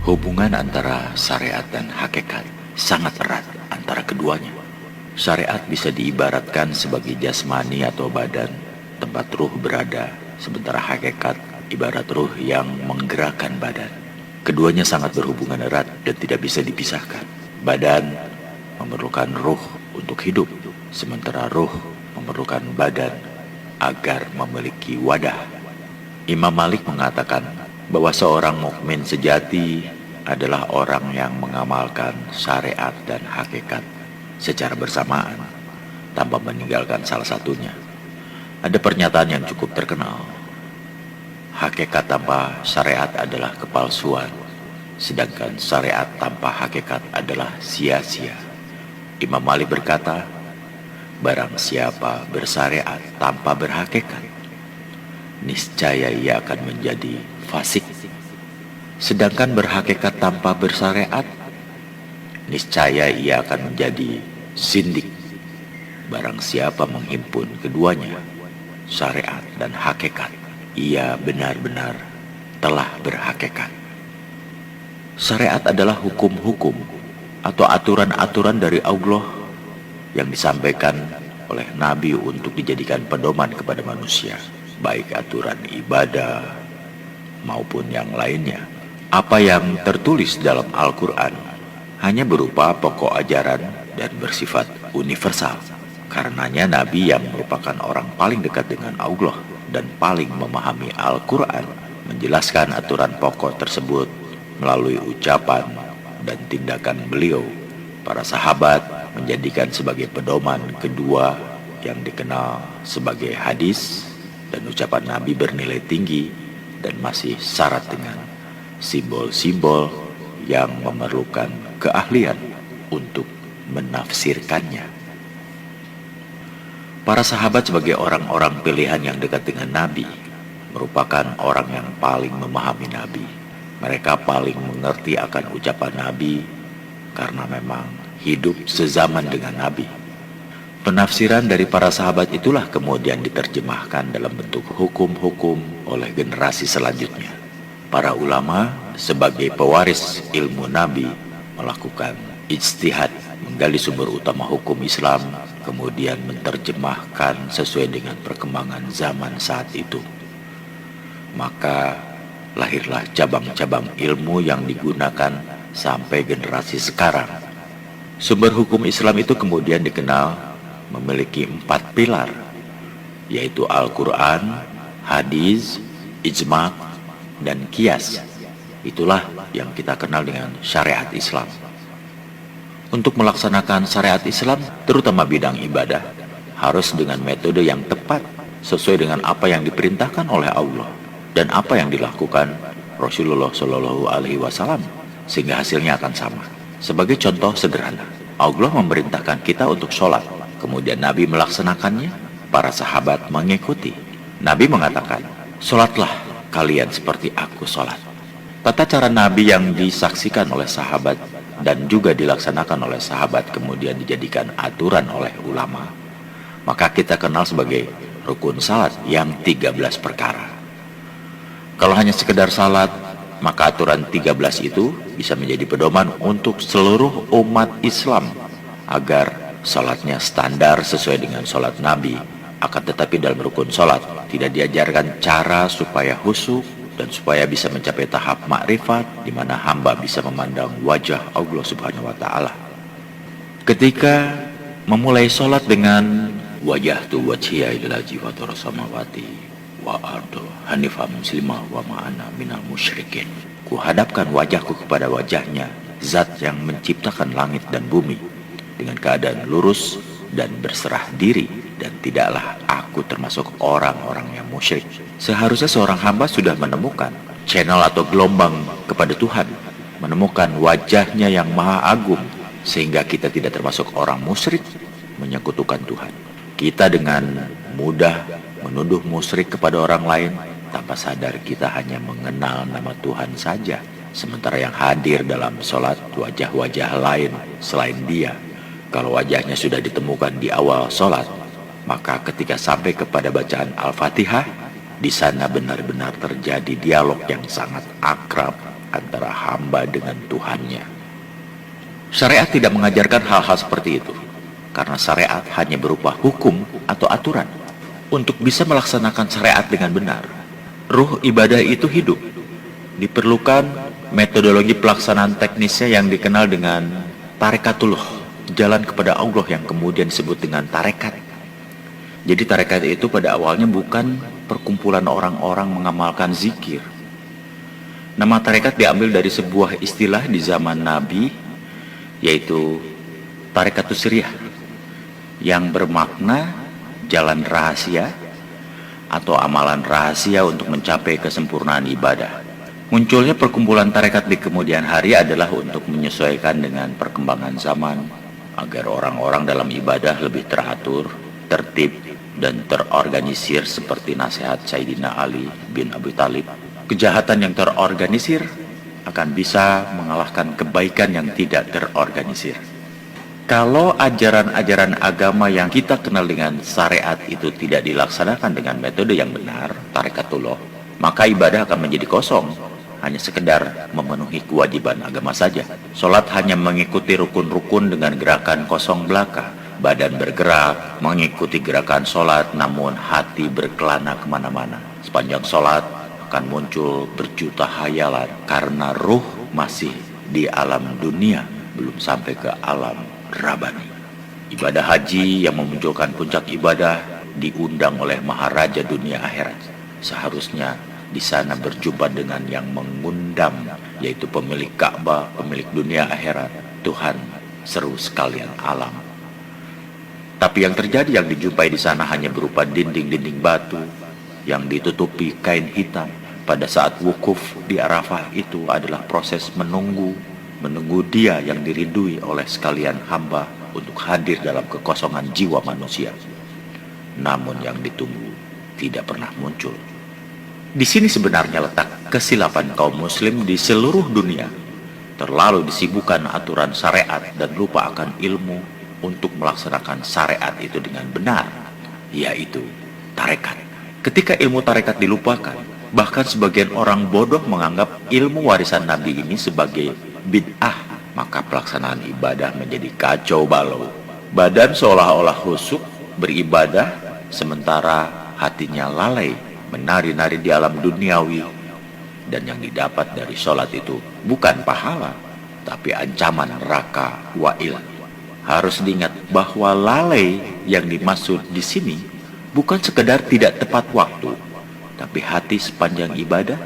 Hubungan antara syariat dan hakikat sangat erat antara keduanya. Syariat bisa diibaratkan sebagai jasmani atau badan, tempat ruh berada, sementara hakikat ibarat ruh yang menggerakkan badan. Keduanya sangat berhubungan erat dan tidak bisa dipisahkan. Badan memerlukan ruh untuk hidup, sementara ruh memerlukan badan agar memiliki wadah. Imam Malik mengatakan bahwa seorang mukmin sejati adalah orang yang mengamalkan syariat dan hakikat secara bersamaan tanpa meninggalkan salah satunya. Ada pernyataan yang cukup terkenal. Hakikat tanpa syariat adalah kepalsuan, sedangkan syariat tanpa hakikat adalah sia-sia. Imam Malik berkata, barang siapa bersyariat tanpa berhakikat, niscaya ia akan menjadi fasik. Sedangkan berhakikat tanpa bersyariat, niscaya ia akan menjadi sindik. Barang siapa menghimpun keduanya, syariat dan hakikat, ia benar-benar telah berhakikat. Syariat adalah hukum-hukum atau aturan-aturan dari Allah yang disampaikan oleh Nabi untuk dijadikan pedoman kepada manusia, baik aturan ibadah maupun yang lainnya. Apa yang tertulis dalam Al-Quran hanya berupa pokok ajaran dan bersifat universal. Karenanya Nabi yang merupakan orang paling dekat dengan Allah dan paling memahami Al-Quran menjelaskan aturan pokok tersebut melalui ucapan dan tindakan beliau. Para sahabat menjadikan sebagai pedoman kedua yang dikenal sebagai hadis, dan ucapan Nabi bernilai tinggi dan masih syarat dengan simbol-simbol yang memerlukan keahlian untuk menafsirkannya. Para sahabat sebagai orang-orang pilihan yang dekat dengan Nabi merupakan orang yang paling memahami Nabi. Mereka paling mengerti akan ucapan Nabi karena memang hidup sezaman dengan Nabi. Penafsiran dari para sahabat itulah kemudian diterjemahkan dalam bentuk hukum-hukum oleh generasi selanjutnya. Para ulama sebagai pewaris ilmu Nabi melakukan ijtihad, menggali sumber utama hukum Islam, kemudian menerjemahkan sesuai dengan perkembangan zaman saat itu. Maka lahirlah cabang-cabang ilmu yang digunakan sampai generasi sekarang. Sumber hukum Islam itu kemudian dikenal memiliki 4 pilar, yaitu Al-Quran, hadis, ijma' dan qiyas. Itulah yang kita kenal dengan syariat Islam. Untuk melaksanakan syariat Islam, terutama bidang ibadah, harus dengan metode yang tepat sesuai dengan apa yang diperintahkan oleh Allah dan apa yang dilakukan Rasulullah Shallallahu Alaihi Wasallam, sehingga hasilnya akan sama. Sebagai contoh sederhana, Allah memerintahkan kita untuk sholat, kemudian Nabi melaksanakannya, para sahabat mengikuti. Nabi mengatakan, sholatlah kalian seperti aku sholat. Tata cara Nabi yang disaksikan oleh sahabat dan juga dilaksanakan oleh sahabat kemudian dijadikan aturan oleh ulama. Maka kita kenal sebagai rukun salat yang 13 perkara. Kalau hanya sekedar salat, maka aturan 13 itu bisa menjadi pedoman untuk seluruh umat Islam agar salatnya standar sesuai dengan salat Nabi. Akan tetapi dalam rukun salat tidak diajarkan cara supaya khusyuk dan supaya bisa mencapai tahap makrifat di mana hamba bisa memandang wajah Allah Subhanahu wa taala. Ketika memulai salat dengan wajhtu wajhiya ilal jiwatur samawati wa ardu hanifah muslimah wa ma'ana minal musyrikin. Kuhadapkan wajahku kepada wajahnya zat yang menciptakan langit dan bumi dengan keadaan lurus dan berserah diri, dan tidaklah aku termasuk orang-orang yang musyrik. Seharusnya seorang hamba sudah menemukan channel atau gelombang kepada Tuhan, menemukan wajahnya yang maha agung, sehingga kita tidak termasuk orang musyrik menyekutukan Tuhan. Kita dengan mudah menuduh musyrik kepada orang lain, tanpa sadar kita hanya mengenal nama Tuhan saja, sementara yang hadir dalam sholat wajah-wajah lain selain Dia. Kalau wajahnya sudah ditemukan di awal sholat, maka ketika sampai kepada bacaan Al-Fatihah, di sana benar-benar terjadi dialog yang sangat akrab antara hamba dengan Tuhannya. Syariat tidak mengajarkan hal-hal seperti itu, karena syariat hanya berupa hukum atau aturan. Untuk bisa melaksanakan syariat dengan benar, ruh ibadah itu hidup. Diperlukan metodologi pelaksanaan teknisnya yang dikenal dengan tarekatullah, jalan kepada Allah, yang kemudian disebut dengan tarekat. Jadi tarekat itu pada awalnya bukan perkumpulan orang-orang mengamalkan zikir. Nama tarekat diambil dari sebuah istilah di zaman Nabi, yaitu tarekatus sirriyah, yang bermakna jalan rahasia atau amalan rahasia untuk mencapai kesempurnaan ibadah. Munculnya perkumpulan tarekat di kemudian hari adalah untuk menyesuaikan dengan perkembangan zaman, agar orang-orang dalam ibadah lebih teratur, tertib, dan terorganisir seperti nasihat Sayyidina Ali bin Abi Thalib. Kejahatan yang terorganisir akan bisa mengalahkan kebaikan yang tidak terorganisir. Kalau ajaran-ajaran agama yang kita kenal dengan syariat itu tidak dilaksanakan dengan metode yang benar, tarekatullah, maka ibadah akan menjadi kosong, hanya sekedar memenuhi kewajiban agama saja. Sholat hanya mengikuti rukun-rukun dengan gerakan kosong belaka. Badan bergerak mengikuti gerakan sholat, namun hati berkelana kemana-mana. Sepanjang sholat akan muncul berjuta hayalan, karena ruh masih di alam dunia, belum sampai ke alam Rabani. Ibadah haji yang memunculkan puncak ibadah diundang oleh maharaja dunia akhirat. Seharusnya di sana berjumpa dengan yang mengundang, yaitu pemilik Ka'bah, pemilik dunia akhirat, Tuhan seru sekalian alam. Tapi yang terjadi, yang dijumpai di sana hanya berupa dinding-dinding batu yang ditutupi kain hitam. Pada saat wukuf di Arafah itu adalah proses menunggu dia yang dirindui oleh sekalian hamba untuk hadir dalam kekosongan jiwa manusia. Namun yang ditunggu tidak pernah muncul. Di sini sebenarnya letak kesilapan kaum muslim di seluruh dunia. Terlalu disibukkan aturan syariat dan lupa akan ilmu untuk melaksanakan syariat itu dengan benar, yaitu tarekat. Ketika ilmu tarekat dilupakan, bahkan sebagian orang bodoh menganggap ilmu warisan Nabi ini sebagai bid'ah, maka pelaksanaan ibadah menjadi kacau balau. Badan seolah-olah khusyuk beribadah, sementara hatinya lalai menari-nari di alam duniawi. Dan yang didapat dari sholat itu bukan pahala, tapi ancaman neraka wa'il. Harus diingat bahwa lalai yang dimaksud di sini bukan sekedar tidak tepat waktu, tapi hati sepanjang ibadah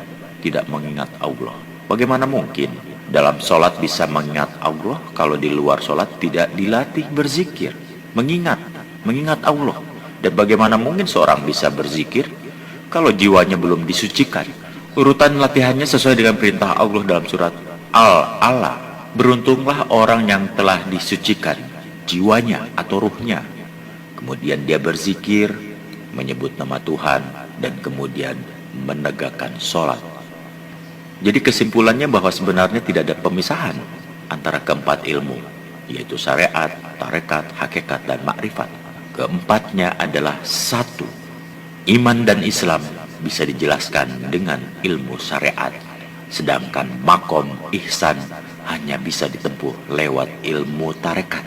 tidak mengingat Allah. Bagaimana mungkin dalam sholat bisa mengingat Allah kalau di luar sholat tidak dilatih berzikir, mengingat Allah? Dan bagaimana mungkin seorang bisa berzikir kalau jiwanya belum disucikan? Urutan latihannya sesuai dengan perintah Allah dalam surat Al-Alaq. Beruntunglah orang yang telah disucikan jiwanya atau ruhnya, kemudian dia berzikir, menyebut nama Tuhan, dan kemudian menegakkan sholat. Jadi kesimpulannya bahwa sebenarnya tidak ada pemisahan antara keempat ilmu, yaitu syariat, tarekat, hakikat, dan makrifat. Keempatnya adalah satu. Iman dan Islam bisa dijelaskan dengan ilmu syariat, sedangkan makom ihsan hanya bisa ditempuh lewat ilmu tarekat.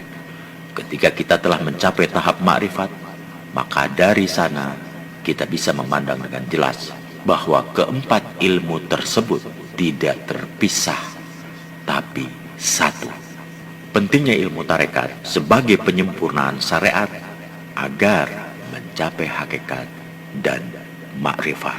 Ketika kita telah mencapai tahap makrifat, maka dari sana kita bisa memandang dengan jelas bahwa keempat ilmu tersebut tidak terpisah, tapi satu. Pentingnya ilmu tarekat sebagai penyempurnaan syariat agar mencapai hakikat dan makrifat.